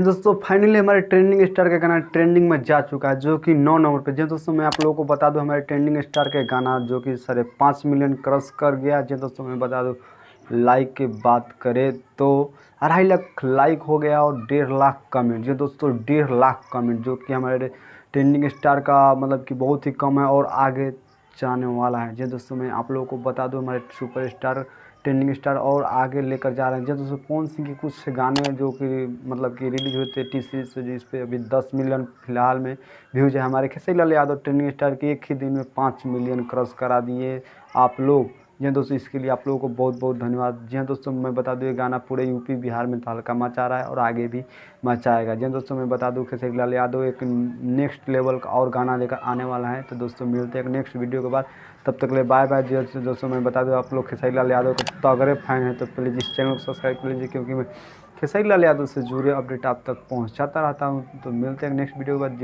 दोस्तों फाइनली हमारे trending star का गाना ट्रेंडिंग में जा चुका है, जो कि 9 नंबर पे। जी दोस्तों, मैं आप लोगों को बता दूं हमारे ट्रेंडिंग स्टार के गाना जो कि 5.5 मिलियन क्रॉस कर गया। जी दोस्तों, मैं बता दूं लाइक की बात करें तो 2.5 लाख लाइक हो गया और 1.5 लाख कमेंट। जी दोस्तों, 1.5 लाख कमेंट, जो कि हमारे ट्रेंडिंग स्टार का मतलब कि बहुत ही कम है और आगे जाने वाला है। जी दोस्तों, मैं आप लोगों को बता दूं हमारे सुपर स्टार ट्रेंडिंग स्टार और आगे लेकर जा रहे हैं। जी दोस्तों, कौन सिंह के कुछ गाने हैं जो कि मतलब कि रिलीज हुए थे टी सीरीज से, जिस पे अभी 10 मिलियन फिलहाल में व्यूज है। हमारे खेसारी लाल यादव ट्रेंडिंग स्टार के एक ही दिन में 5 मिलियन क्रॉस करा दिए आप लोग। जी दोस्तों, इसके लिए आप लोगों को बहुत बहुत धन्यवाद। जी दोस्तों, मैं बता दूं ये गाना पूरे यूपी बिहार में तहलका मचा रहा है और आगे भी मचाएगा। जी दोस्तों, मैं बता दूं खेसारी लाल यादव एक नेक्स्ट लेवल का और गाना लेकर आने वाला है। तो दोस्तों, मिलते हैं एक नेक्स्ट वीडियो के बाद, तब तक ले बाय बाय। जी दोस्तों, मैं बता दूं आप लोग खेसारी लाल यादव के तगड़े फैन हैं तो प्लीज़ इस चैनल को सब्सक्राइब कर लीजिए, क्योंकि मैं खेसारी लाल यादव से जुड़े अपडेट आप तक पहुंचाता रहता हूं। तो मिलते हैं नेक्स्ट वीडियो के बाद।